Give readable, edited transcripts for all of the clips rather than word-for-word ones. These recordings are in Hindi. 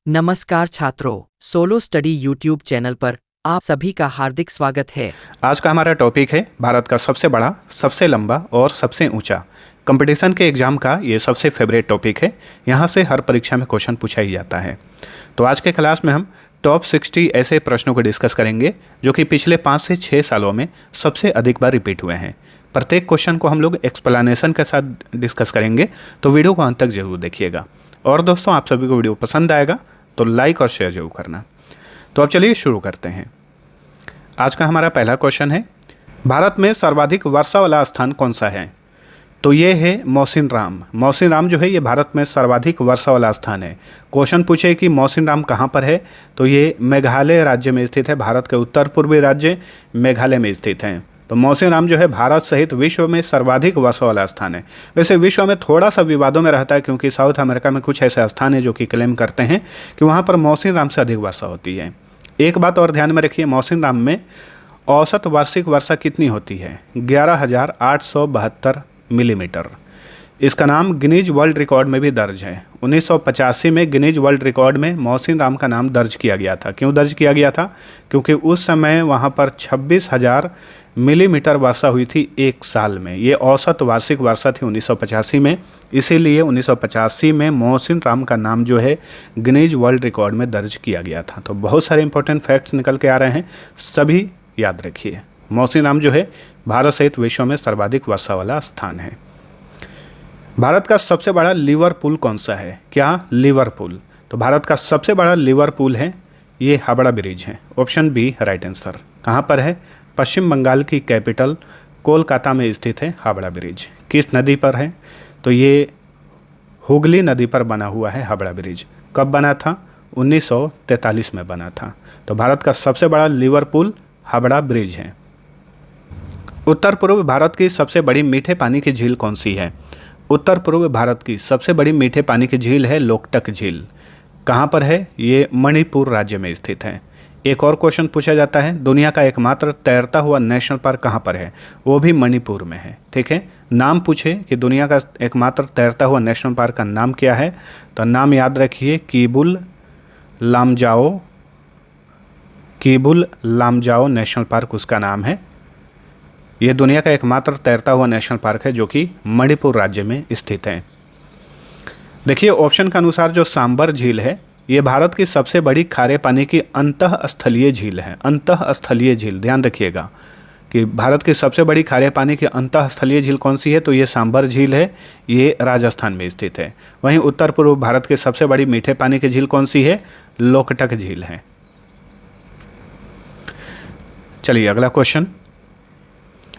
नमस्कार छात्रों, सोलो स्टडी यूट्यूब चैनल पर आप सभी का हार्दिक स्वागत है। आज का हमारा टॉपिक है भारत का सबसे बड़ा, सबसे लंबा और सबसे ऊंचा। कंपटीशन के एग्जाम का ये सबसे फेवरेट टॉपिक है। यहाँ से हर परीक्षा में क्वेश्चन पूछा ही जाता है। तो आज के क्लास में हम टॉप 60 ऐसे प्रश्नों को डिस्कस करेंगे जो कि पिछले 5 से 6 सालों में सबसे अधिक बार रिपीट हुए हैं। प्रत्येक क्वेश्चन को हम लोग एक्सप्लेनेशन के साथ डिस्कस करेंगे, तो वीडियो को अंत तक जरूर देखिएगा। और दोस्तों, आप सभी को वीडियो पसंद आएगा तो लाइक और शेयर जरूर करना। तो अब चलिए शुरू करते हैं। आज का हमारा पहला क्वेश्चन है, भारत में सर्वाधिक वर्षा वाला स्थान कौन सा है? तो ये है मौसिनराम। मौसिनराम जो है ये भारत में सर्वाधिक वर्षा वाला स्थान है। क्वेश्चन पूछे कि मौसिनराम कहाँ पर है, तो ये मेघालय राज्य में स्थित है। भारत के उत्तर पूर्वी राज्य मेघालय में स्थित है। तो मौसिनराम जो है भारत सहित विश्व में सर्वाधिक वर्षा वाला स्थान है। वैसे विश्व में थोड़ा सा विवादों में रहता है, क्योंकि साउथ अमेरिका में कुछ ऐसे स्थान है जो कि क्लेम करते हैं कि वहाँ पर मौसिनराम से अधिक वर्षा होती है। एक बात और ध्यान में रखिए, मौसिनराम में औसत वार्षिक वर्षा कितनी होती है? 11,872 मिलीमीटर। इसका नाम गिनीज वर्ल्ड रिकॉर्ड में भी दर्ज है। 1985 में गिनीज वर्ल्ड रिकॉर्ड में मौसिनराम का नाम दर्ज किया गया था। क्यों दर्ज किया गया था? क्योंकि उस समय वहाँ पर 26,000 मिलीमीटर वर्षा हुई थी एक साल में। ये औसत वार्षिक वर्षा थी 1985 में। इसीलिए 1985 में मौसिनराम का नाम जो है गिनीज वर्ल्ड रिकॉर्ड में दर्ज किया गया था। तो बहुत सारे इंपॉर्टेंट फैक्ट्स निकल के आ रहे हैं, सभी याद रखिए। मौसिनराम जो है भारत सहित विश्व में सर्वाधिक वर्षा वाला स्थान है। भारत का सबसे बड़ा लीवर पुल कौन सा है? क्या? लीवर पुल। तो भारत का सबसे बड़ा लीवर पुल है ये हावड़ा ब्रिज है। Option B right answer. कहाँ पर है? पश्चिम बंगाल की कैपिटल कोलकाता में स्थित है हावड़ा ब्रिज। किस नदी पर है? तो ये हुगली नदी पर बना हुआ है हावड़ा ब्रिज। कब बना था? 1943 में बना था। तो भारत का सबसे बड़ा लीवर पुल हावड़ा ब्रिज है। उत्तर पूर्व भारत की सबसे बड़ी मीठे पानी की झील कौन सी है? उत्तर पूर्व भारत की सबसे बड़ी मीठे पानी की झील है लोकटक झील। कहाँ पर है? ये मणिपुर राज्य में स्थित है। एक और क्वेश्चन पूछा जाता है, दुनिया का एकमात्र तैरता हुआ नेशनल पार्क कहाँ पर है? वो भी मणिपुर में है। ठीक है, नाम पूछे कि दुनिया का एकमात्र तैरता हुआ नेशनल पार्क का नाम क्या है, तो नाम याद रखिए, कीबुल लामजाओ नेशनल पार्क उसका नाम है। ये दुनिया का एकमात्र तैरता हुआ नेशनल पार्क है जो कि मणिपुर राज्य में स्थित है। देखिए, ऑप्शन के अनुसार जो सांबर झील है ये भारत की सबसे बड़ी खारे पानी की अंतःस्थलीय झील है। अंतःस्थलीय झील, ध्यान रखिएगा कि भारत की सबसे बड़ी खारे पानी की अंतःस्थलीय झील कौन सी है, तो ये सांबर झील है। ये राजस्थान में स्थित है। वहीं उत्तर पूर्व भारत की सबसे बड़ी मीठे पानी की झील कौन सी है? लोकटक झील है। चलिए अगला क्वेश्चन,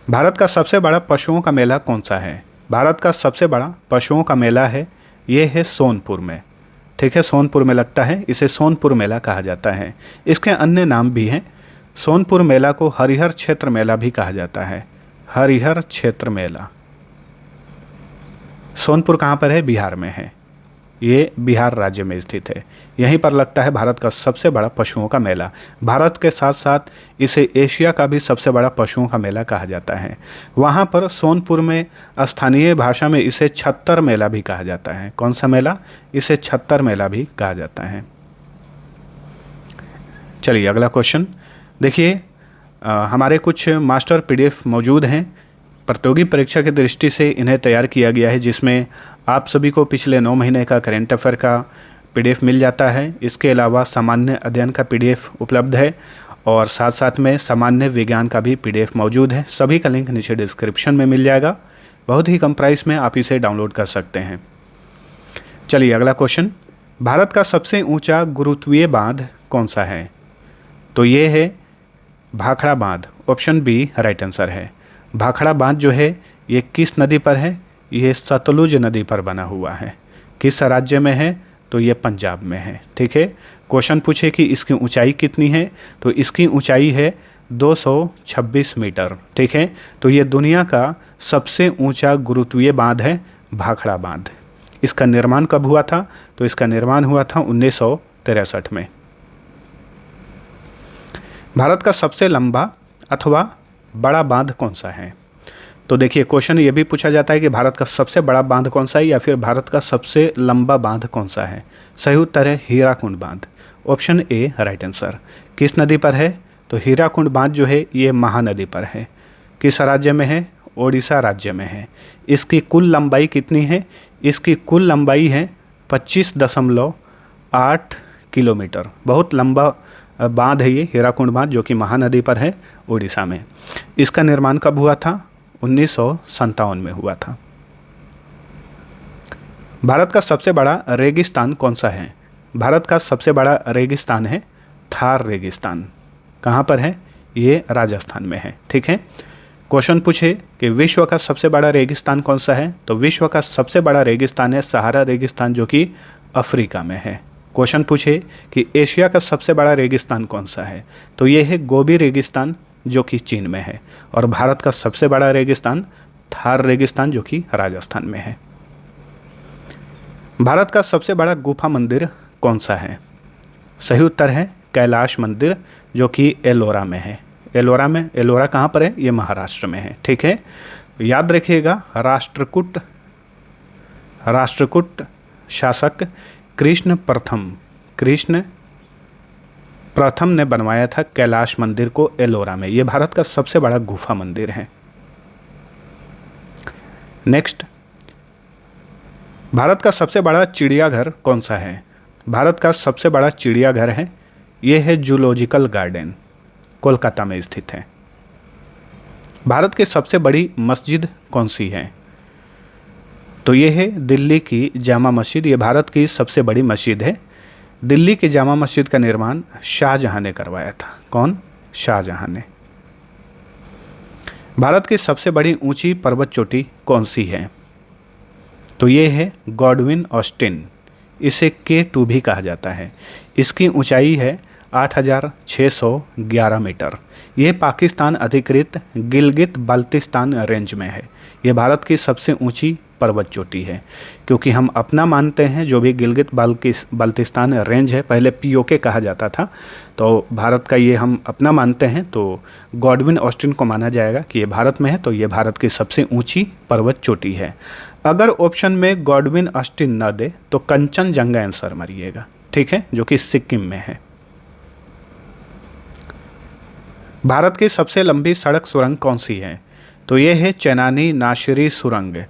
भारत का सबसे बड़ा पशुओं का मेला कौन सा है? भारत का सबसे बड़ा पशुओं का मेला है ये है सोनपुर में। ठीक है, सोनपुर में लगता है, इसे सोनपुर मेला कहा जाता है। इसके अन्य नाम भी हैं। सोनपुर मेला को हरिहर क्षेत्र मेला भी कहा जाता है। हरिहर क्षेत्र मेला। सोनपुर कहाँ पर है? बिहार में है। ये बिहार राज्य में स्थित है। यहीं पर लगता है भारत का सबसे बड़ा पशुओं का मेला। भारत के साथ साथ इसे एशिया का भी सबसे बड़ा पशुओं का मेला कहा जाता है। वहाँ पर सोनपुर में स्थानीय भाषा में इसे छत्तर मेला भी कहा जाता है। कौन सा मेला? इसे छत्तर मेला भी कहा जाता है। चलिए अगला क्वेश्चन देखिए, हमारे कुछ मास्टर पीडीएफ मौजूद हैं। प्रतियोगी परीक्षा की दृष्टि से इन्हें तैयार किया गया है, जिसमें आप सभी को पिछले 9 महीने का करेंट अफेयर का पीडीएफ मिल जाता है। इसके अलावा सामान्य अध्ययन का पीडीएफ उपलब्ध है और साथ साथ में सामान्य विज्ञान का भी पीडीएफ मौजूद है। सभी का लिंक नीचे डिस्क्रिप्शन में मिल जाएगा। बहुत ही कम प्राइस में आप इसे डाउनलोड कर सकते हैं। चलिए अगला क्वेश्चन, भारत का सबसे ऊँचा गुरुत्वीय बांध कौन सा है? तो ये है भाखड़ा बांध। ऑप्शन बी राइट आंसर है। भाखड़ा बांध जो है ये किस नदी पर है? ये सतलुज नदी पर बना हुआ है। किस राज्य में है? तो ये पंजाब में है। ठीक है, क्वेश्चन पूछे कि इसकी ऊंचाई कितनी है, तो इसकी ऊंचाई है 226 मीटर। ठीक है, तो ये दुनिया का सबसे ऊंचा गुरुत्वीय बांध है भाखड़ा बांध। इसका निर्माण कब हुआ था? तो इसका निर्माण हुआ था 1963 में। भारत का सबसे लंबा अथवा बड़ा बांध कौन सा है? तो देखिए क्वेश्चन ये भी पूछा जाता है कि भारत का सबसे बड़ा बांध कौन सा है या फिर भारत का सबसे लंबा बांध कौन सा है। सही उत्तर है हीराकुंड बांध, ऑप्शन ए राइट आंसर। किस नदी पर है, तो हीराकुंड बांध जो है ये महानदी पर है। किस राज्य में है, ओडिशा राज्य में है। इसकी कुल लंबाई कितनी है, इसकी कुल लंबाई है 25.8 किलोमीटर। बहुत लंबा बांध है ये हीराकुंड बांध, जो कि महानदी पर है ओडिशा में। इसका निर्माण कब हुआ था, 1957 में हुआ था। भारत का सबसे बड़ा रेगिस्तान कौन सा है, भारत का सबसे बड़ा रेगिस्तान है थार रेगिस्तान। कहाँ पर है, ये राजस्थान में है। ठीक है, क्वेश्चन पूछे कि विश्व का सबसे बड़ा रेगिस्तान कौन सा है, तो विश्व का सबसे बड़ा रेगिस्तान है सहारा रेगिस्तान, जो कि अफ्रीका में है। क्वेश्चन पूछे कि एशिया का सबसे बड़ा रेगिस्तान कौन सा है, तो ये है गोबी रेगिस्तान, जो कि चीन में है। और भारत का सबसे बड़ा रेगिस्तान थार रेगिस्तान, जो कि राजस्थान में है। भारत का सबसे बड़ा गुफा मंदिर कौन सा है, सही उत्तर है कैलाश मंदिर, जो कि एलोरा में है। एलोरा में, एलोरा कहाँ पर है, ये महाराष्ट्र में है। ठीक है, याद रखिएगा राष्ट्रकूट शासक कृष्ण प्रथम ने बनवाया था कैलाश मंदिर को एलोरा में। ये भारत का सबसे बड़ा गुफा मंदिर है। नेक्स्ट, भारत का सबसे बड़ा चिड़ियाघर कौन सा है, भारत का सबसे बड़ा चिड़ियाघर है, ये है जूलॉजिकल गार्डन, कोलकाता में स्थित है। भारत की सबसे बड़ी मस्जिद कौन सी है, तो ये है दिल्ली की जामा मस्जिद। ये भारत की सबसे बड़ी मस्जिद है। दिल्ली की जामा मस्जिद का निर्माण शाहजहां ने करवाया था। कौन, शाहजहां ने। भारत की सबसे बड़ी ऊंची पर्वत चोटी कौन सी है, तो ये है गॉडविन ऑस्टिन, इसे K2 भी कहा जाता है। इसकी ऊंचाई है 8,611 मीटर। ये पाकिस्तान अधिकृत गिलगित बाल्टिस्तान रेंज में है। ये भारत की सबसे ऊंची पर्वत चोटी है, क्योंकि हम अपना मानते हैं जो भी गिलगित बाल्टिस्तान रेंज है, पहले POK कहा जाता था, तो भारत का ये हम अपना मानते हैं, तो गॉडविन ऑस्टिन को माना जाएगा कि ये भारत में है, तो ये भारत की सबसे ऊंची पर्वत चोटी है। अगर ऑप्शन में गॉडविन ऑस्टिन न दे तो कंचनजंगा आंसर मारिएगा। ठीक है, जो कि सिक्किम में है। भारत की सबसे लंबी सड़क सुरंग कौन सी है, तो ये है चेनानी नासिरी सुरंग,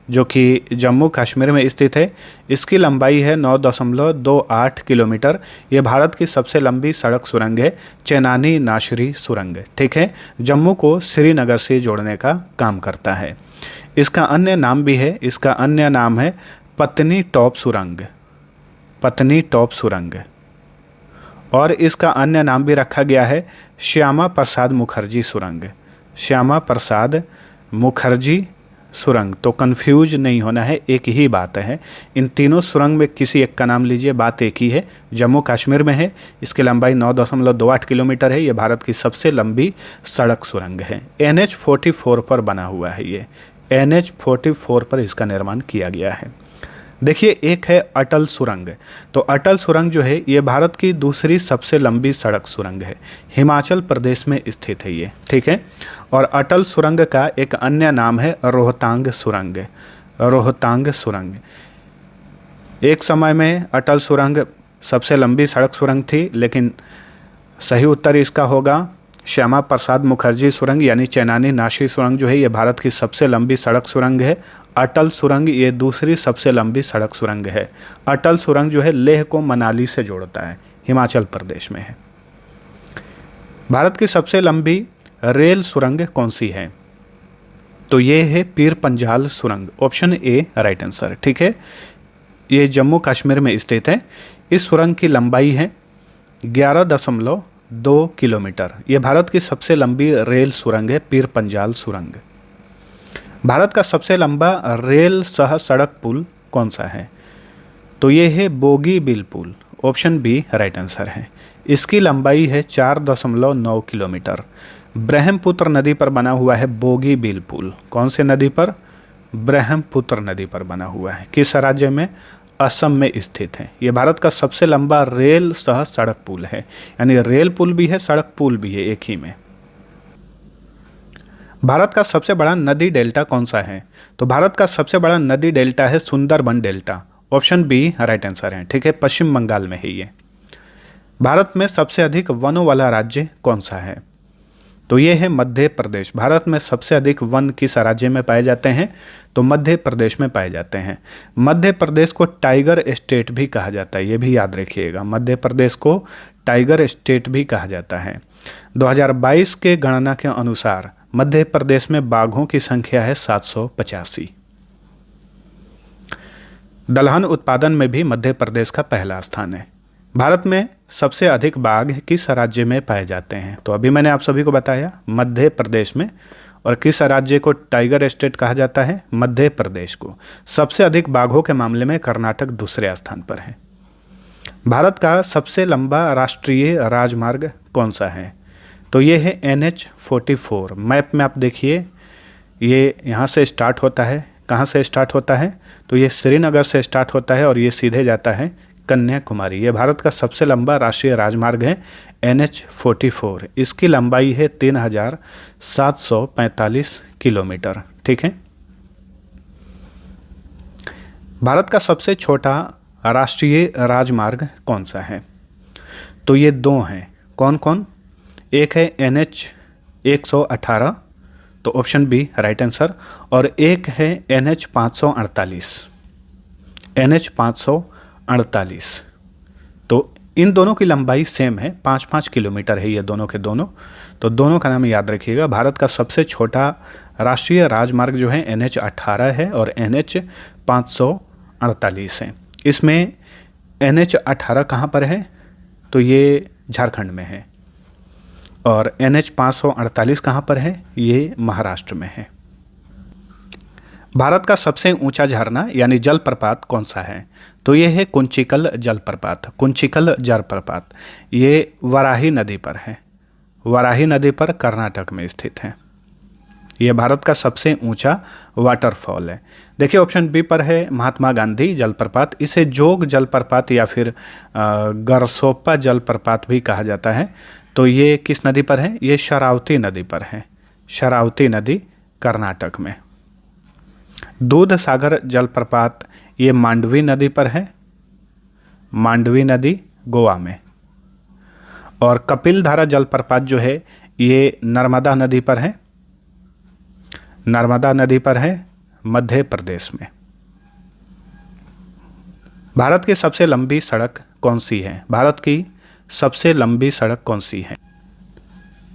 जो कि जम्मू कश्मीर में स्थित है। इसकी लंबाई है 9.28 किलोमीटर। ये भारत की सबसे लंबी सड़क सुरंग है, चेनानी नासिरी सुरंग। ठीक है, जम्मू को श्रीनगर से जोड़ने का काम करता है। इसका अन्य नाम भी है, इसका अन्य नाम है पत्नी टॉप सुरंग, पत्नी टॉप सुरंग। और इसका अन्य नाम भी रखा गया है श्यामा प्रसाद मुखर्जी सुरंग, श्यामा प्रसाद मुखर्जी सुरंग। तो कंफ्यूज नहीं होना है, एक ही बात है। इन तीनों सुरंग में किसी एक का नाम लीजिए, बात एक ही है। जम्मू कश्मीर में है, इसकी लंबाई 9.28 किलोमीटर है। ये भारत की सबसे लंबी सड़क सुरंग है। NH-44 पर बना हुआ है ये, NH-44 पर इसका निर्माण किया गया है। देखिए, एक है अटल सुरंग। तो अटल सुरंग जो है ये भारत की दूसरी सबसे लंबी सड़क सुरंग है, हिमाचल प्रदेश में स्थित है ये। ठीक है, और अटल सुरंग का एक अन्य नाम है रोहतांग सुरंग, रोहतांग सुरंग। एक समय में अटल सुरंग सबसे लंबी सड़क सुरंग थी, लेकिन सही उत्तर इसका होगा श्यामा प्रसाद मुखर्जी सुरंग, यानी चेनानी नासिरी सुरंग जो है ये भारत की सबसे लंबी सड़क सुरंग है। अटल सुरंग ये दूसरी सबसे लंबी सड़क सुरंग है। अटल सुरंग जो है लेह को मनाली से जोड़ता है, हिमाचल प्रदेश में है। भारत की सबसे लंबी रेल सुरंग कौन सी है, तो ये है पीर पंजाल सुरंग, ऑप्शन ए राइट आंसर। ठीक है, ये जम्मू कश्मीर में स्थित है। इस सुरंग की लंबाई है 11.2 किलोमीटर। ये भारत की सबसे लंबी रेल सुरंग है, पीर पंजाल सुरंग। भारत का सबसे लंबा रेल सह सड़क पुल कौन सा है, तो ये है बोगीबील पुल, ऑप्शन बी राइट आंसर है। इसकी लंबाई है 4.9 किलोमीटर। ब्रह्मपुत्र नदी पर बना हुआ है बोगीबील पुल। कौन से नदी पर, ब्रह्मपुत्र नदी पर बना हुआ है। किस राज्य में, असम में स्थित है। ये भारत का सबसे लंबा रेल सह सड़क पुल है, यानी रेल पुल भी है, सड़क पुल भी है एक ही में। भारत का सबसे बड़ा नदी डेल्टा कौन सा है? तो भारत का सबसे बड़ा नदी डेल्टा है Sundarban delta. Option B right answer है। ठीक है, पश्चिम बंगाल में है ये। भारत में सबसे अधिक वनों वाला राज्य कौन सा है? तो ये है मध्य प्रदेश। भारत में सबसे अधिक वन किस राज्य में पाए जाते हैं? तो मध्य प्रदेश में पाए जाते हैं। मध्य प्रदेश को टाइगर स्टेट भी कहा जाता है, ये भी याद रखिएगा। मध्य प्रदेश को टाइगर स्टेट भी कहा जाता है। 2022 के गणना के अनुसार मध्य प्रदेश में बाघों की संख्या है 785। दलहन उत्पादन में भी मध्य प्रदेश का पहला स्थान है। भारत में सबसे अधिक बाघ किस राज्य में पाए जाते हैं? तो अभी मैंने आप सभी को बताया मध्य प्रदेश में। और किस राज्य को टाइगर स्टेट कहा जाता है? मध्य प्रदेश को। सबसे अधिक बाघों के मामले में कर्नाटक दूसरे स्थान पर है। भारत का सबसे लंबा राष्ट्रीय राजमार्ग कौन सा है? तो ये है NH-44। मैप में आप देखिए, ये यहाँ से स्टार्ट होता है। कहाँ से स्टार्ट होता है? तो ये श्रीनगर से स्टार्ट होता है और ये सीधे जाता है कन्याकुमारी। ये भारत का सबसे लंबा राष्ट्रीय राजमार्ग है NH-44। इसकी लंबाई है 3745 किलोमीटर। ठीक है। भारत का सबसे छोटा राष्ट्रीय राजमार्ग कौन सा है? तो ये दो हैं। कौन कौन? एक है NH-118, तो ऑप्शन बी राइट आंसर। और एक है NH-548। NH-548। तो इन दोनों की लंबाई सेम है, 5-5 किलोमीटर है ये दोनों के दोनों। तो दोनों का नाम याद रखिएगा। भारत का सबसे छोटा राष्ट्रीय राजमार्ग जो है NH-18 है और NH-548 है। इसमें NH-18 कहाँ पर है? तो ये झारखंड में है। और NH-548 कहाँ पर है? ये महाराष्ट्र में है। भारत का सबसे ऊंचा झरना यानी जलप्रपात कौन सा है? तो ये है कुंचिकल जलप्रपात। कुंचिकल जलप्रपात ये वराही नदी पर है। वराही नदी पर कर्नाटक में स्थित है। ये भारत का सबसे ऊंचा वाटरफॉल है। देखिए ऑप्शन बी पर है महात्मा गांधी जलप्रपात। इसे जोग जलप्रपात या फिर गरसोप्पा जलप्रपात भी कहा जाता है। तो ये किस नदी पर है? ये शरावती नदी पर है। शरावती नदी कर्नाटक में। दूध सागर जलप्रपात ये मांडवी नदी पर है। मांडवी नदी गोवा में। और कपिलधारा जलप्रपात जो है ये नर्मदा नदी पर है। नर्मदा नदी पर है मध्य प्रदेश में। भारत की सबसे लंबी सड़क कौन सी है? भारत की सबसे लंबी सड़क कौन सी है?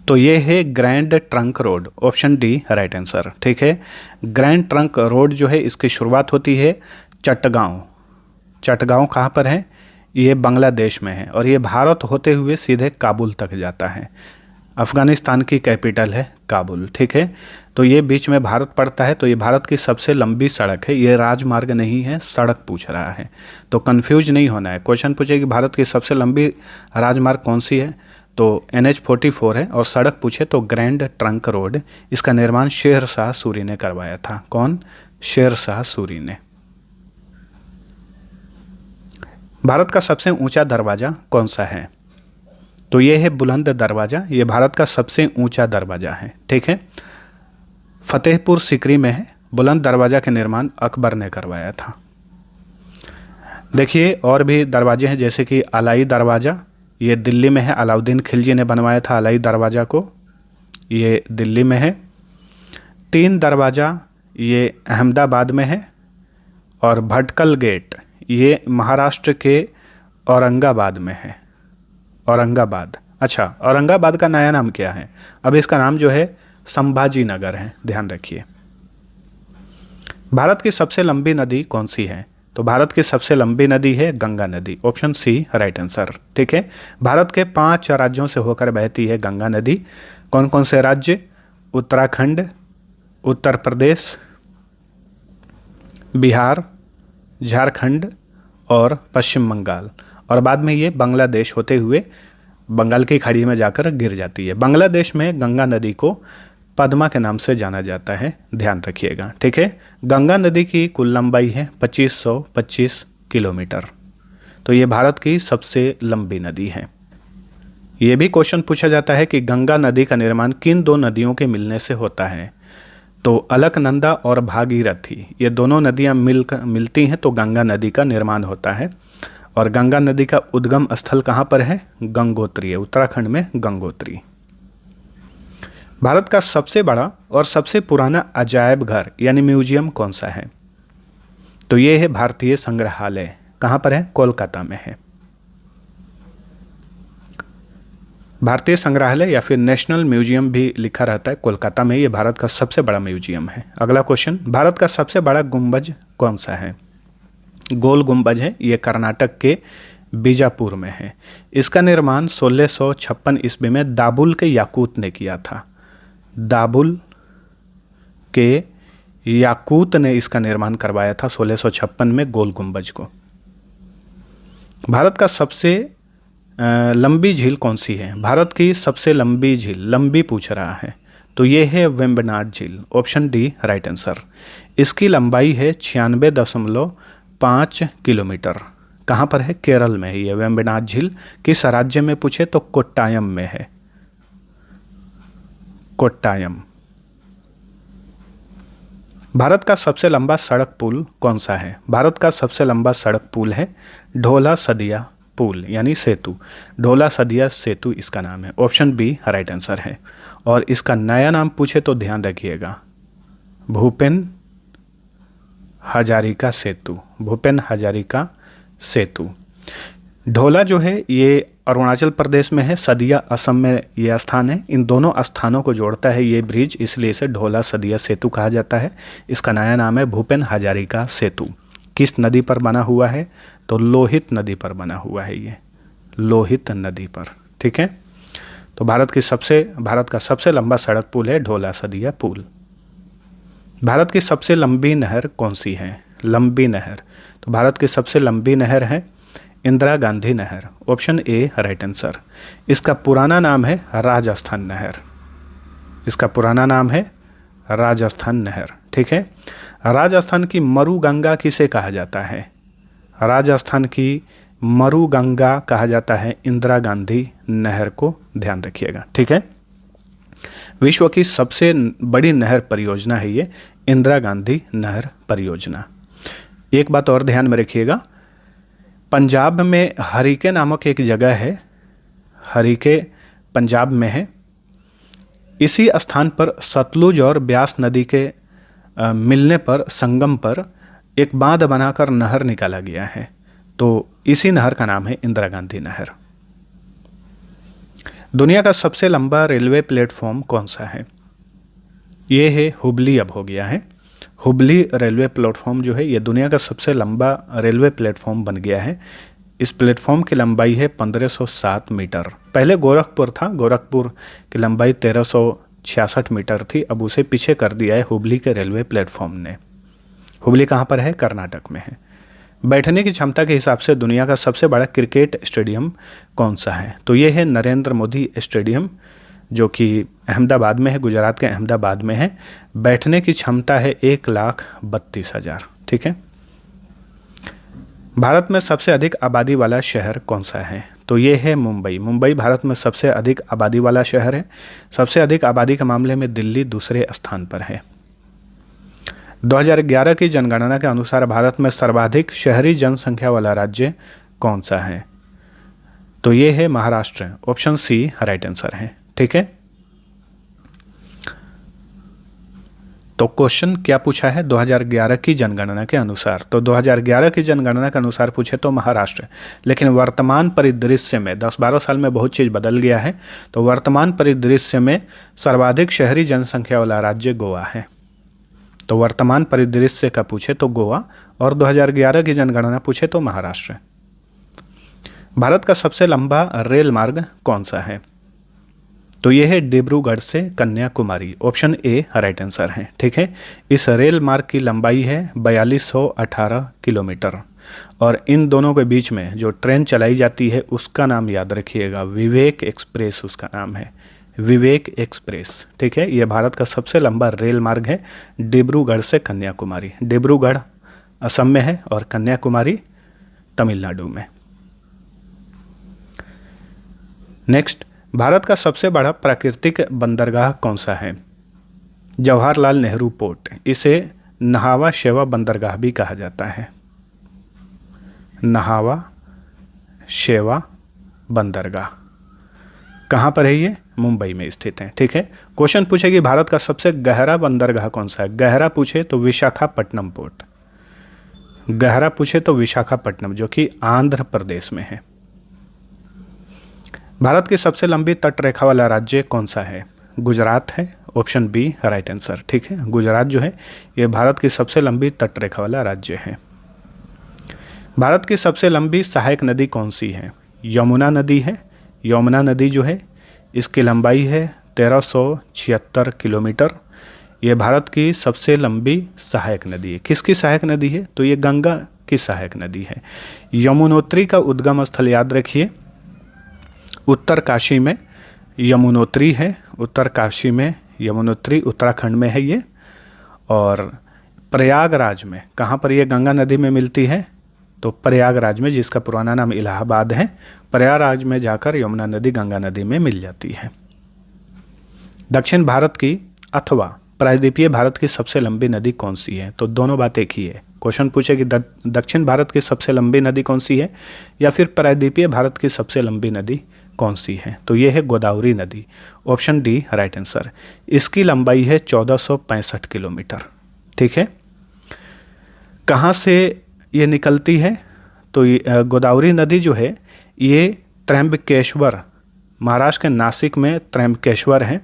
तो ये है grand trunk road. Option D right answer. ठीक है, ग्रैंड ट्रंक रोड जो है इसकी शुरुआत होती है चटगांव। चटगांव कहाँ पर है? ये बांग्लादेश में है और ये भारत होते हुए सीधे काबुल तक जाता है। अफ़गानिस्तान की कैपिटल है काबुल। ठीक है, तो ये बीच में भारत पड़ता है। तो ये भारत की सबसे लंबी सड़क है। ये राजमार्ग नहीं है, सड़क पूछ रहा है, तो कंफ्यूज नहीं होना है। क्वेश्चन पूछे कि भारत की सबसे लंबी राजमार्ग कौन सी है, तो NH-44 है। और सड़क पूछे तो ग्रैंड ट्रंक रोड। इसका निर्माण शेर शाह सूरी ने करवाया था। कौन? शेर शाह सूरी ने। भारत का सबसे ऊंचा दरवाज़ा कौन सा है? तो ये है बुलंद दरवाज़ा। ये भारत का सबसे ऊंचा दरवाज़ा है। ठीक है, फतेहपुर सिकरी में है। बुलंद दरवाज़ा का निर्माण अकबर ने करवाया था। देखिए और भी दरवाजे हैं जैसे कि अलाई दरवाज़ा, ये दिल्ली में है। अलाउद्दीन खिलजी ने बनवाया था अलाई दरवाज़ा को, ये दिल्ली में है। 3 दरवाज़ा ये अहमदाबाद में है। और भटकल गेट ये महाराष्ट्र के औरंगाबाद में है। औरंगाबाद। अच्छा, औरंगाबाद का नया नाम क्या है? अब इसका नाम जो है संभाजी नगर है, ध्यान रखिए। भारत की सबसे लंबी नदी कौन सी है? तो भारत की सबसे लंबी नदी है गंगा नदी। Option C right answer. ठीक है, भारत के 5 राज्यों से होकर बहती है गंगा नदी। कौन कौन से राज्य? उत्तराखंड, उत्तर प्रदेश, बिहार, झारखंड और पश्चिम बंगाल। और बाद में ये बांग्लादेश होते हुए बंगाल की खाड़ी में जाकर गिर जाती है। बांग्लादेश में गंगा नदी को पद्मा के नाम से जाना जाता है, ध्यान रखिएगा। ठीक है, गंगा नदी की कुल लंबाई है 2525 किलोमीटर। तो ये भारत की सबसे लंबी नदी है। ये भी क्वेश्चन पूछा जाता है कि गंगा नदी का निर्माण किन 2 नदियों के मिलने से होता है? तो अलकनंदा और भागीरथी ये दोनों नदियाँ मिलती हैं तो गंगा नदी का निर्माण होता है। और गंगा नदी का उद्गम स्थल कहाँ पर है? गंगोत्री है, उत्तराखंड में गंगोत्री। भारत का सबसे बड़ा और सबसे पुराना अजायब घर यानी म्यूजियम कौन सा है? तो ये है भारतीय संग्रहालय। कहाँ पर है? कोलकाता में है। भारतीय संग्रहालय या फिर नेशनल म्यूजियम भी लिखा रहता है कोलकाता में, ये भारत का सबसे बड़ा म्यूजियम है। अगला क्वेश्चन, भारत का सबसे बड़ा गुंबज कौन सा है? गोल गुंबज है, ये कर्नाटक के बीजापुर में है। इसका निर्माण 1656 ईस्वी में दाबुल के याकूत ने किया था। दाबुल के याकूत ने इसका निर्माण करवाया था 1656 में गोल गुंबज को। भारत का सबसे लंबी झील कौन सी है? भारत की सबसे लंबी झील, लंबी पूछ रहा है, तो ये है वेम्बनाड झील। Option D right answer. इसकी लंबाई है 96.5 किलोमीटर। कहाँ पर है? केरल में है ये वेम्बनाड झील। किस राज्य में पूछे तो कोट्टायम में है, कोट्टायम। भारत का सबसे लंबा सड़क पुल कौन सा है? भारत का सबसे लंबा सड़क पुल है ढोला सदिया पुल यानी सेतु। ढोला सदिया सेतु इसका नाम है। ऑप्शन बी राइट आंसर है। और इसका नया नाम पूछे तो ध्यान रखिएगा, भूपेन हजारिका सेतु। भूपेन हजारिका सेतु। ढोला जो है ये अरुणाचल प्रदेश में है, सदिया असम में यह स्थान है। इन दोनों स्थानों को जोड़ता है ये ब्रिज, इसलिए इसे ढोला सदिया सेतु कहा जाता है। इसका नया नाम है भूपेन हजारिका सेतु। किस नदी पर बना हुआ है? तो लोहित नदी पर बना हुआ है ये, लोहित नदी पर। ठीक है, तो भारत का सबसे लंबा सड़क पुल है ढोला सदिया पुल। भारत की सबसे लंबी नहर कौन सी है? लंबी नहर, तो भारत की सबसे लंबी नहर है इंदिरा गांधी नहर। Option A right answer. इसका पुराना नाम है राजस्थान नहर। इसका पुराना नाम है राजस्थान नहर। ठीक है, राजस्थान की मरु गंगा किसे कहा जाता है? राजस्थान की मरु गंगा कहा जाता है इंदिरा गांधी नहर को, ध्यान रखिएगा। ठीक है, विश्व की सबसे बड़ी नहर परियोजना है ये इंदिरा गांधी नहर परियोजना। एक बात और ध्यान में रखिएगा, पंजाब में हरीके नामक एक जगह है, हरीके पंजाब में है। इसी स्थान पर सतलुज और ब्यास नदी के मिलने पर, संगम पर एक बांध बनाकर नहर निकाला गया है, तो इसी नहर का नाम है इंदिरा गांधी नहर। दुनिया का सबसे लंबा रेलवे प्लेटफॉर्म कौन सा है? ये है हुबली, अब हो गया है हुबली रेलवे प्लेटफॉर्म जो है ये दुनिया का सबसे लंबा रेलवे प्लेटफॉर्म बन गया है। इस प्लेटफॉर्म की लंबाई है 1507 मीटर। पहले गोरखपुर था, गोरखपुर की लंबाई 1366 मीटर थी, अब उसे पीछे कर दिया है हुबली के रेलवे प्लेटफॉर्म ने। हुबली कहाँ पर है? कर्नाटक में है। बैठने की क्षमता के हिसाब से दुनिया का सबसे बड़ा क्रिकेट स्टेडियम कौन सा है? तो ये है नरेंद्र मोदी स्टेडियम, जो कि अहमदाबाद में है, गुजरात के अहमदाबाद में है। बैठने की क्षमता है 1,32,000। ठीक है, भारत में सबसे अधिक आबादी वाला शहर कौन सा है? तो ये है मुंबई। मुंबई भारत में सबसे अधिक आबादी वाला शहर है। सबसे अधिक आबादी के मामले में दिल्ली दूसरे स्थान पर है। 2011 की जनगणना के अनुसार भारत में सर्वाधिक शहरी जनसंख्या वाला राज्य कौन सा है? तो ये है Maharashtra. Option C right answer है। ठीक है, तो क्वेश्चन क्या पूछा है? 2011 की जनगणना के अनुसार। तो 2011 की जनगणना के अनुसार पूछे तो महाराष्ट्र, लेकिन वर्तमान परिदृश्य में 10-12 साल में बहुत चीज़ बदल गया है। तो वर्तमान परिदृश्य में सर्वाधिक शहरी जनसंख्या वाला राज्य गोवा है। तो वर्तमान परिदृश्य का पूछे तो गोवा, और 2011 की जनगणना पूछे तो महाराष्ट्र। भारत का सबसे लंबा रेल मार्ग कौन सा है? तो यह है डिब्रूगढ़ से Kanyakumari. Option A right answer है। ठीक है, इस रेल मार्ग की लंबाई है 4218 किलोमीटर, और इन दोनों के बीच में जो ट्रेन चलाई जाती है उसका नाम याद रखिएगा, विवेक एक्सप्रेस उसका नाम है, विवेक एक्सप्रेस। ठीक है, यह भारत का सबसे लंबा रेल मार्ग है डिब्रूगढ़ से कन्याकुमारी। डिब्रूगढ़ असम में है और कन्याकुमारी तमिलनाडु में। नेक्स्ट, भारत का सबसे बड़ा प्राकृतिक बंदरगाह कौन सा है? जवाहरलाल नेहरू पोर्ट, इसे नहावा शेवा बंदरगाह भी कहा जाता है। नहावा शेवा बंदरगाह कहाँ पर है? ये मुंबई में स्थित है। ठीक है। क्वेश्चन पूछे कि भारत का सबसे गहरा बंदरगाह कौन सा है? गहरा पूछे तो विशाखापट्टनम पोर्ट, गहरा पूछे तो विशाखापट्टनम, जो कि आंध्र प्रदेश में है। भारत की सबसे लंबी तट रेखा वाला राज्य कौन सा है? गुजरात है। Option B right answer. ठीक है। गुजरात जो है ये भारत की सबसे लंबी तट रेखा वाला राज्य है। भारत की सबसे लंबी सहायक नदी कौन सी है? यमुना नदी है। यमुना नदी जो है इसकी लंबाई है 1376 किलोमीटर। ये भारत की सबसे लंबी सहायक नदी है। किसकी सहायक नदी है? तो ये गंगा की सहायक नदी है। यमुनोत्री का उद्गम स्थल याद रखिए, उत्तर काशी में यमुनोत्री है। उत्तर काशी में यमुनोत्री उत्तराखंड में है ये। और प्रयागराज में, कहाँ पर ये गंगा नदी में मिलती है? तो प्रयागराज में, जिसका पुराना नाम इलाहाबाद है, प्रयागराज में जाकर यमुना नदी गंगा नदी में मिल जाती है। दक्षिण भारत की अथवा प्रायद्वीपीय भारत की सबसे लंबी नदी कौन सी है? तो दोनों बात एक ही है। क्वेश्चन पूछे कि दक्षिण भारत की सबसे लंबी नदी कौन सी है या फिर प्रायद्वीपीय भारत की सबसे लंबी नदी कौन सी है? तो ये है गोदावरी नदी। Option D right answer. इसकी लंबाई है 1465 किलोमीटर। ठीक है। कहाँ से ये निकलती है? तो गोदावरी नदी जो है ये त्र्यंबकेश्वर, महाराष्ट्र के नासिक में त्र्यंबकेश्वर है।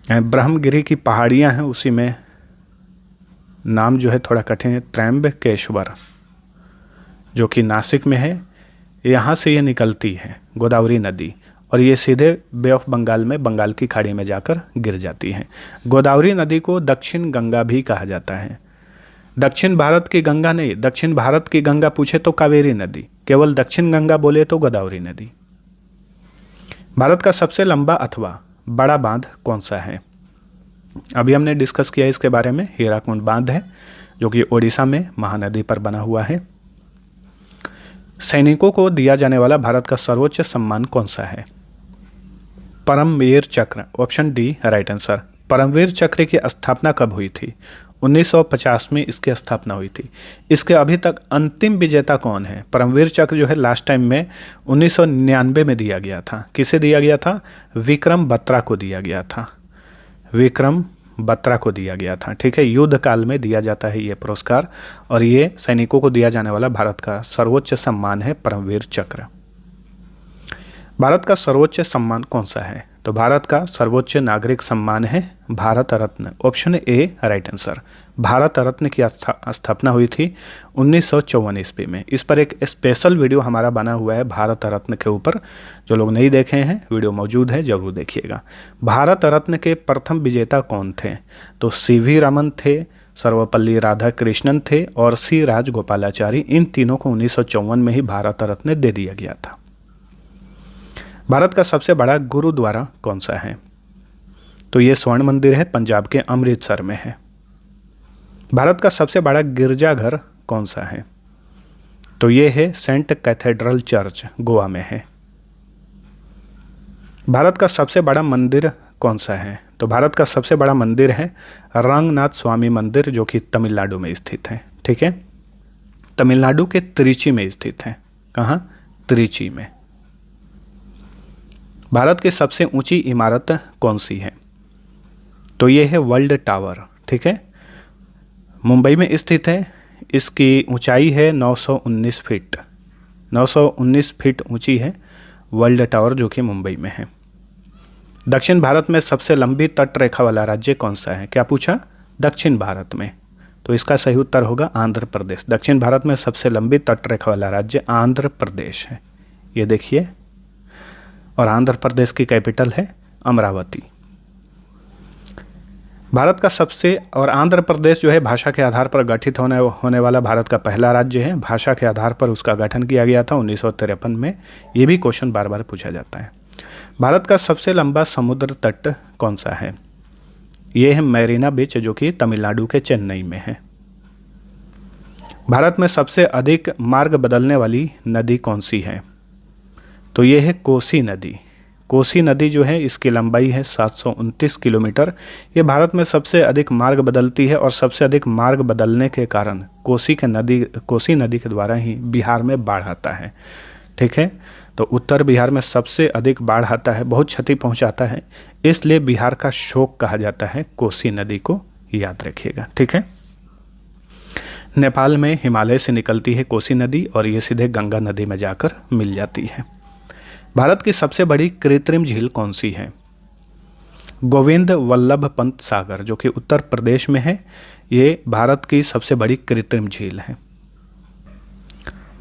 ब्रह्मगिरी की पहाड़ियाँ हैं, उसी में नाम जो है थोड़ा कठिन है, त्र्यंबकेश्वर, जो कि नासिक में है। यहाँ से ये निकलती है गोदावरी नदी और ये सीधे बे ऑफ बंगाल में, बंगाल की खाड़ी में जाकर गिर जाती है। गोदावरी नदी को दक्षिण गंगा भी कहा जाता है। दक्षिण भारत की गंगा नहीं, दक्षिण भारत की गंगा पूछे तो कावेरी नदी, केवल दक्षिण गंगा बोले तो गोदावरी नदी। भारत का सबसे लंबा अथवा बड़ा बांध कौन सा है? अभी हमने डिस्कस किया इसके बारे में। हीराकुंड बांध है, जो कि ओडिशा में महानदी पर बना हुआ है। सैनिकों को दिया जाने वाला भारत का सर्वोच्च सम्मान कौन सा है? Paramvir Chakra. Option D right answer. Paramvir Chakra की स्थापना कब हुई थी? 1950 में इसकी स्थापना हुई थी। इसके अभी तक अंतिम विजेता कौन है? परमवीर चक्र जो है लास्ट टाइम में 1999 में दिया गया था। किसे दिया गया था? विक्रम बत्रा को दिया गया था। विक्रम बत्रा को दिया गया था। ठीक है। युद्ध काल में दिया जाता है ये पुरस्कार और ये सैनिकों को दिया जाने वाला भारत का सर्वोच्च सम्मान है परमवीर चक्र। भारत का सर्वोच्च सम्मान कौन सा है? तो भारत का सर्वोच्च नागरिक सम्मान है Bharat Ratna. Option A right answer. Bharat Ratna की स्थापना हुई थी 1954 ईस्वी में। इस पर एक स्पेशल वीडियो हमारा बना हुआ है भारत रत्न के ऊपर, जो लोग नहीं देखे हैं वीडियो मौजूद है, जरूर देखिएगा। भारत रत्न के प्रथम विजेता कौन थे? तो सीवी रमन थे, सर्वपल्ली राधाकृष्णन थे और सी राजगोपालाचारी। इन तीनों को 1954 में ही भारत रत्न दे दिया गया था। भारत का सबसे बड़ा गुरुद्वारा कौन सा है? तो ये स्वर्ण मंदिर है, पंजाब के अमृतसर में है। भारत का सबसे बड़ा गिरजाघर कौन सा है? तो ये है सेंट कैथेड्रल चर्च, गोवा में है। भारत का सबसे बड़ा मंदिर कौन सा है? तो भारत का सबसे बड़ा मंदिर है रंगनाथ स्वामी मंदिर, जो कि तमिलनाडु में स्थित है। ठीक है। तमिलनाडु के त्रिची में स्थित है। कहाँ? त्रिची में। भारत की सबसे ऊंची इमारत कौन सी है? तो ये है वर्ल्ड टावर। ठीक है। मुंबई में स्थित है। इसकी ऊंचाई है 919 फीट। 919 फीट ऊंची है वर्ल्ड टावर, जो कि मुंबई में है। दक्षिण भारत में सबसे लंबी तट रेखा वाला राज्य कौन सा है? क्या पूछा? दक्षिण भारत में। तो इसका सही उत्तर होगा आंध्र प्रदेश। दक्षिण भारत में सबसे लंबी तट रेखा वाला राज्य आंध्र प्रदेश है। ये देखिए, और आंध्र प्रदेश की कैपिटल है अमरावती। भारत का सबसे, और आंध्र प्रदेश जो है भाषा के आधार पर गठित होने वाला भारत का पहला राज्य है। भाषा के आधार पर उसका गठन किया गया था 1953 में। ये भी क्वेश्चन बार बार पूछा जाता है। भारत का सबसे लंबा समुद्र तट कौन सा है? ये है मैरीना बीच, जो कि तमिलनाडु के चेन्नई में है। भारत में सबसे अधिक मार्ग बदलने वाली नदी कौन सी है? तो ये है कोसी नदी। कोसी नदी जो है इसकी लंबाई है 729 किलोमीटर। ये भारत में सबसे अधिक मार्ग बदलती है और सबसे अधिक मार्ग बदलने के कारण कोसी नदी के द्वारा ही बिहार में बाढ़ आता है। ठीक है, तो उत्तर बिहार में सबसे अधिक बाढ़ आता है, बहुत क्षति पहुंचाता है, इसलिए बिहार का शोक कहा जाता है। कोसी नदी को याद रखिएगा। ठीक है, नेपाल में हिमालय से निकलती है कोसी नदी और ये सीधे गंगा नदी में जाकर मिल जाती है। भारत की सबसे बड़ी कृत्रिम झील कौन सी है? गोविंद वल्लभ पंत सागर, जो कि उत्तर प्रदेश में है, ये भारत की सबसे बड़ी कृत्रिम झील है।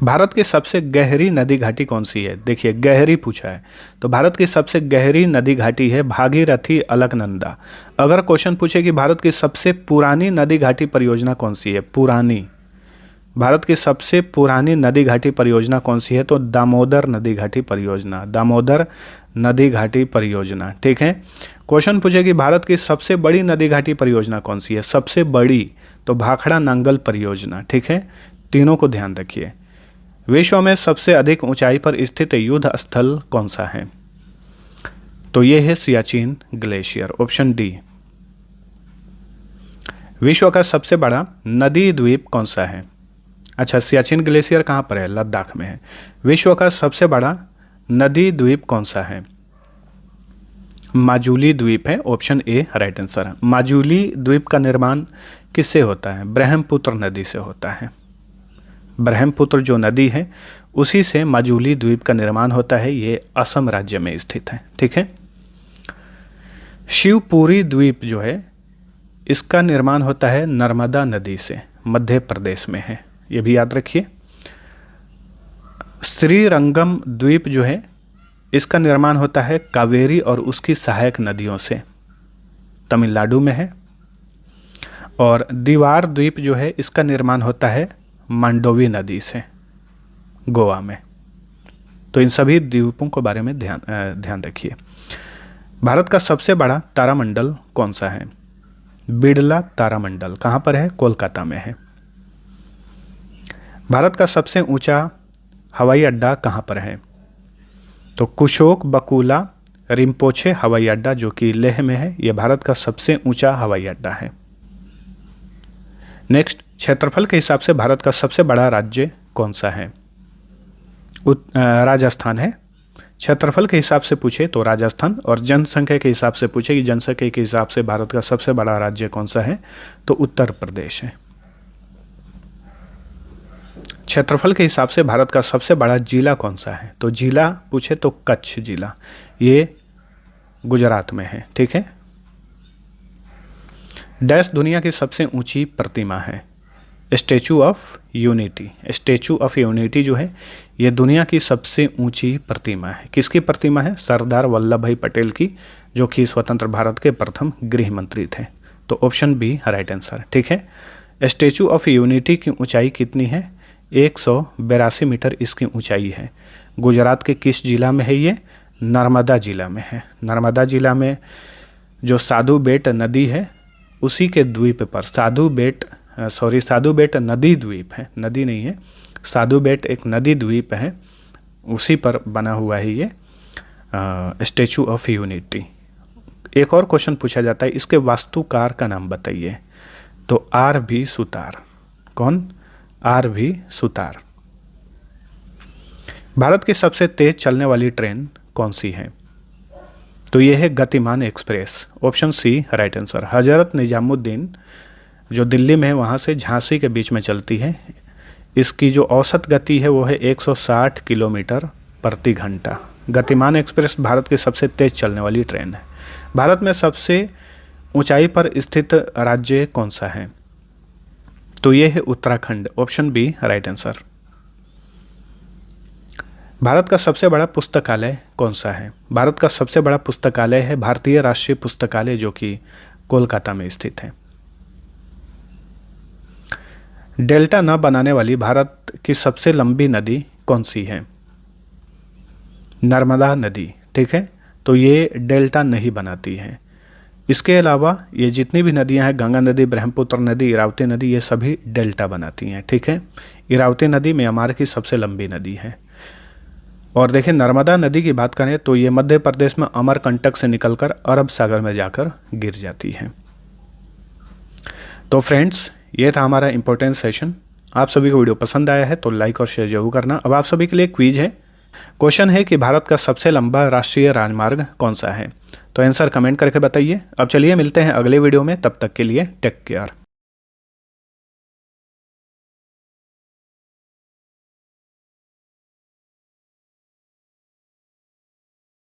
भारत की सबसे गहरी नदी घाटी कौन सी है? देखिए, गहरी पूछा है तो भारत की सबसे गहरी नदी घाटी है भागीरथी अलकनंदा। अगर क्वेश्चन पूछे कि भारत की सबसे पुरानी नदी घाटी परियोजना कौन सी है, भारत की सबसे पुरानी नदी घाटी परियोजना कौन सी है, तो दामोदर नदी घाटी परियोजना, दामोदर नदी घाटी परियोजना। ठीक है, क्वेश्चन पूछे कि भारत की सबसे बड़ी नदी घाटी परियोजना कौन सी है, सबसे बड़ी, तो भाखड़ा नांगल परियोजना। ठीक है, तीनों को ध्यान रखिए। विश्व में सबसे अधिक ऊंचाई पर स्थित युद्ध स्थल कौन सा है, तो यह है सियाचिन ग्लेशियर, ऑप्शन डी। विश्व का सबसे बड़ा नदी द्वीप कौन सा है? अच्छा, सियाचिन ग्लेशियर कहाँ पर है? लद्दाख में है। विश्व का सबसे बड़ा नदी द्वीप कौन सा है? माजुली द्वीप है, option A right answer. Majuli द्वीप का निर्माण किससे होता है? ब्रह्मपुत्र नदी से होता है। ब्रह्मपुत्र जो नदी है उसी से माजुली द्वीप का निर्माण होता है। ये असम राज्य में स्थित है। ठीक है, शिवपुरी द्वीप जो है इसका निर्माण होता है नर्मदा नदी से, मध्य प्रदेश में है, ये भी याद रखिए। श्रीरंगम द्वीप जो है इसका निर्माण होता है कावेरी और उसकी सहायक नदियों से, तमिलनाडु में है। और दीवार द्वीप जो है इसका निर्माण होता है मांडोवी नदी से, गोवा में। तो इन सभी द्वीपों के बारे में ध्यान रखिए। भारत का सबसे बड़ा तारामंडल कौन सा है? बिड़ला तारामंडल कहाँ पर है? कोलकाता में है। भारत का सबसे ऊंचा हवाई अड्डा कहाँ पर है? तो कुशोक बकुला रिम्पोछे हवाई अड्डा जो कि लेह में है, यह भारत का सबसे ऊंचा हवाई अड्डा है। नेक्स्ट, क्षेत्रफल के हिसाब से भारत का सबसे बड़ा राज्य कौन सा है? राजस्थान है। क्षेत्रफल के हिसाब से पूछे तो राजस्थान, और जनसंख्या के हिसाब से पूछे कि जनसंख्या के हिसाब से भारत का सबसे बड़ा राज्य कौन सा है, तो उत्तर प्रदेश है। क्षेत्रफल के हिसाब से भारत का सबसे बड़ा जिला कौन सा है? तो जिला पूछे तो कच्छ जिला, ये गुजरात में है। ठीक है, डैश दुनिया की सबसे ऊंची प्रतिमा है? Statue of unity. Statue of unity जो है ये दुनिया की सबसे ऊंची प्रतिमा है। किसकी प्रतिमा है? सरदार वल्लभ भाई पटेल की, जो कि स्वतंत्र भारत के प्रथम गृह मंत्री थे। तो ऑप्शन बी राइट आंसर। ठीक है, स्टैचू ऑफ यूनिटी की ऊंचाई कितनी है? 182 मीटर इसकी ऊंचाई है। गुजरात के किस जिला में है ये? नर्मदा जिला में है। नर्मदा जिला में जो साधु बेट नदी है उसी के द्वीप पर, साधु बेट नदी द्वीप है, नदी नहीं है, साधु बेट एक नदी द्वीप है, उसी पर बना हुआ है ये स्टैचू ऑफ यूनिटी। एक और क्वेश्चन पूछा जाता है, इसके वास्तुकार का नाम बताइए, तो आर.भी. सुतार। कौन? आर.भी. सुतार। भारत की सबसे तेज चलने वाली ट्रेन कौन सी है? तो यह है Gatimaan express, option C right answer. Hazrat Nizamuddin जो दिल्ली में है वहाँ से झांसी के बीच में चलती है। इसकी जो औसत गति है वो है 160 किलोमीटर प्रति घंटा। गतिमान एक्सप्रेस भारत की सबसे तेज चलने वाली ट्रेन है। भारत में सबसे ऊंचाई पर स्थित राज्य कौन सा है? तो ये है Uttarakhand, option B right answer. Bharat का सबसे बड़ा पुस्तकालय कौन सा है? भारत का सबसे बड़ा पुस्तकालय है भारतीय राष्ट्रीय पुस्तकालय, जो कि कोलकाता में स्थित है। डेल्टा न बनाने वाली भारत की सबसे लंबी नदी कौन सी है? नर्मदा नदी। ठीक है, तो ये डेल्टा नहीं बनाती है। इसके अलावा ये जितनी भी नदियां हैं, गंगा नदी, ब्रह्मपुत्र नदी, इरावती नदी, ये सभी डेल्टा बनाती हैं। ठीक है, इरावती नदी म्यांमार की सबसे लंबी नदी है। और देखिए नर्मदा नदी की बात करें तो ये मध्य प्रदेश में अमरकंटक से निकलकर अरब सागर में जाकर गिर जाती है। तो फ्रेंड्स, ये था हमारा इम्पोर्टेंट सेशन। आप सभी को वीडियो पसंद आया है तो लाइक और शेयर जरूर करना। अब आप सभी के लिए क्विज है। क्वेश्चन है कि भारत का सबसे लंबा राष्ट्रीय राजमार्ग कौन सा है? तो आंसर कमेंट करके बताइए। अब चलिए मिलते हैं अगले वीडियो में, तब तक के लिए टेक केयर।